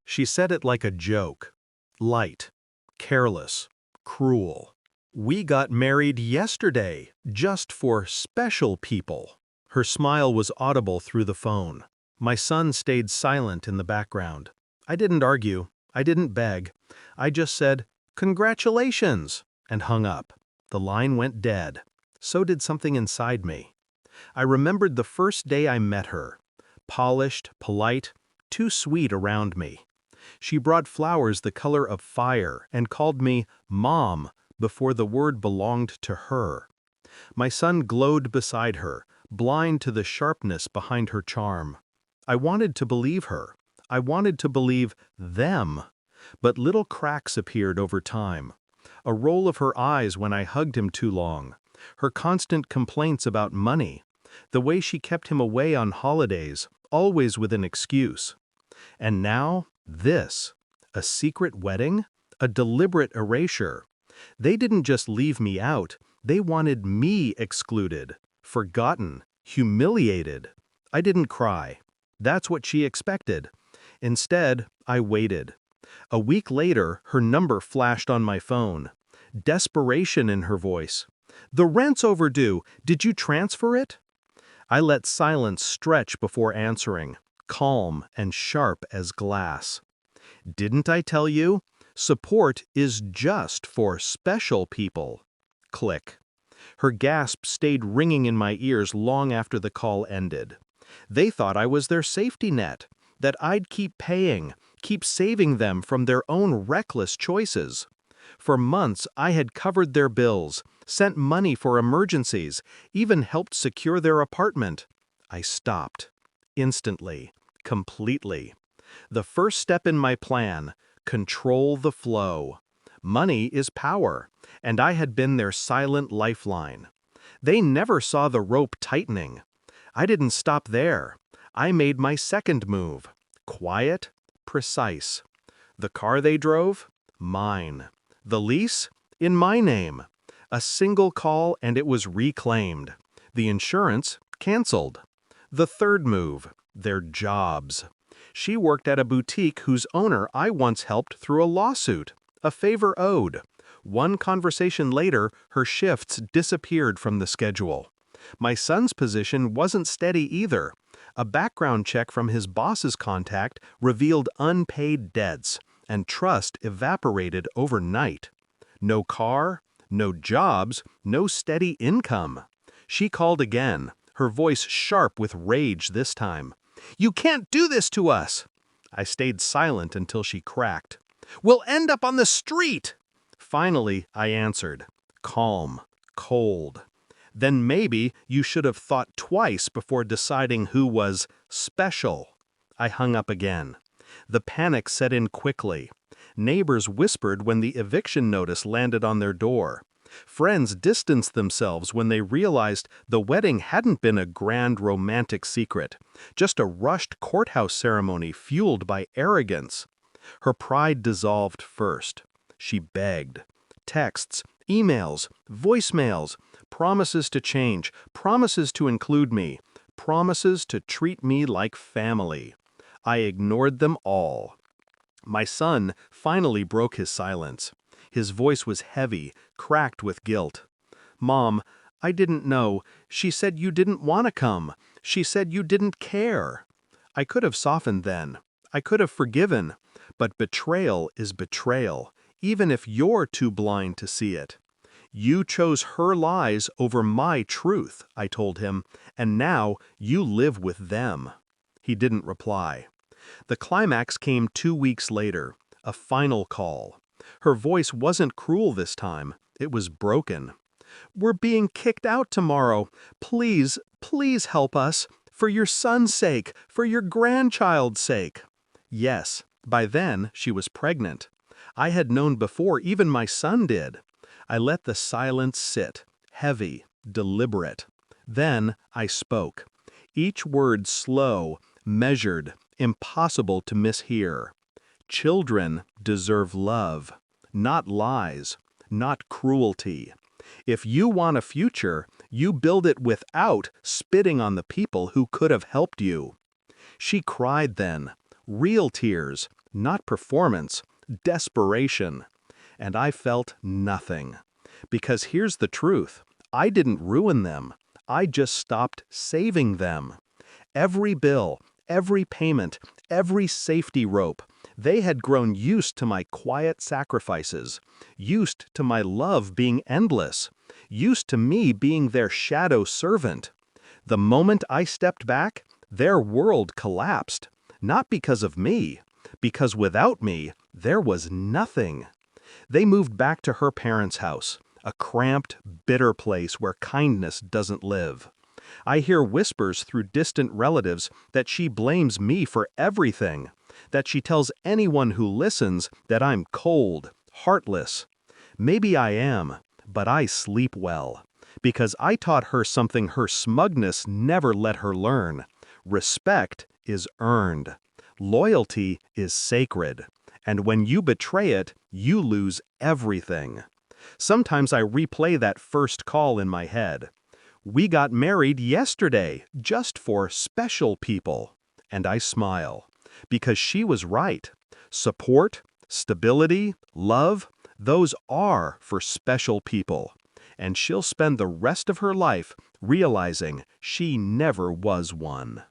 She said it like a joke. Light, careless, cruel. "We got married yesterday, just for special people." Her smile was audible through the phone. My son stayed silent in the background. I didn't argue. I didn't beg. I just said, "Congratulations," and hung up. The line went dead. So did something inside me. I remembered the first day I met her. Polished, polite, too sweet around me. She brought flowers the color of fire and called me Mom before the word belonged to her. My son glowed beside her, blind to the sharpness behind her charm. I wanted to believe her. I wanted to believe them. But little cracks appeared over time. A roll of her eyes when I hugged him too long. Her constant complaints about money. The way she kept him away on holidays, always with an excuse. And now, this. A secret wedding? A deliberate erasure. They didn't just leave me out, they wanted me excluded, forgotten, humiliated. I didn't cry. That's what she expected. Instead, I waited. A week later, her number flashed on my phone. Desperation in her voice. "The rent's overdue. Did you transfer it?" I let silence stretch before answering, calm and sharp as glass. "Didn't I tell you? Support is just for special people." Click. Her gasp stayed ringing in my ears long after the call ended. They thought I was their safety net, that I'd keep paying, keep saving them from their own reckless choices. For months, I had covered their bills, sent money for emergencies, even helped secure their apartment. I stopped. Instantly. Completely. The first step in my plan: control the flow. Money is power, and I had been their silent lifeline. They never saw the rope tightening. I didn't stop there. I made my second move. Quiet, precise. The car they drove? Mine. The lease? In my name. A single call and it was reclaimed. The insurance? Canceled. The third move: their jobs. She worked at a boutique whose owner I once helped through a lawsuit. A favor owed. One conversation later, her shifts disappeared from the schedule. My son's position wasn't steady either. A background check from his boss's contact revealed unpaid debts, and trust evaporated overnight. No car, no jobs, no steady income. She called again, her voice sharp with rage this time. "You can't do this to us!" I stayed silent until she cracked. "We'll end up on the street!" Finally, I answered, calm, cold. "Then maybe you should have thought twice before deciding who was special." I hung up again. The panic set in quickly. Neighbors whispered when the eviction notice landed on their door. Friends distanced themselves when they realized the wedding hadn't been a grand romantic secret, just a rushed courthouse ceremony fueled by arrogance. Her pride dissolved first. She begged. Texts, emails, voicemails, promises to change, promises to include me, promises to treat me like family. I ignored them all. My son finally broke his silence. His voice was heavy, cracked with guilt. "Mom, I didn't know. She said you didn't want to come. She said you didn't care." I could have softened then. I could have forgiven. But betrayal is betrayal, even if you're too blind to see it. "You chose her lies over my truth," I told him, "and now you live with them." He didn't reply. The climax came 2 weeks later, a final call. Her voice wasn't cruel this time, it was broken. "We're being kicked out tomorrow. Please, please help us. For your son's sake, for your grandchild's sake." Yes, by then she was pregnant. I had known before even my son did. I let the silence sit, heavy, deliberate. Then I spoke. Each word slow, measured, impossible to mishear. Children deserve love, not lies, not cruelty. If you want a future, you build it without spitting on the people who could have helped you. She cried then, real tears, not performance, desperation. And I felt nothing. Because here's the truth. I didn't ruin them. I just stopped saving them. Every bill, every payment, every safety rope, they had grown used to my quiet sacrifices, used to my love being endless, used to me being their shadow servant. The moment I stepped back, their world collapsed. Not because of me, because without me, there was nothing. They moved back to her parents' house, a cramped, bitter place where kindness doesn't live. I hear whispers through distant relatives that she blames me for everything, that she tells anyone who listens that I'm cold, heartless. Maybe I am, but I sleep well, because I taught her something her smugness never let her learn. Respect is earned. Loyalty is sacred. And when you betray it, you lose everything. Sometimes I replay that first call in my head. We got married yesterday, just for special people. And I smile, because she was right. Support, stability, love, those are for special people. And she'll spend the rest of her life realizing she never was one.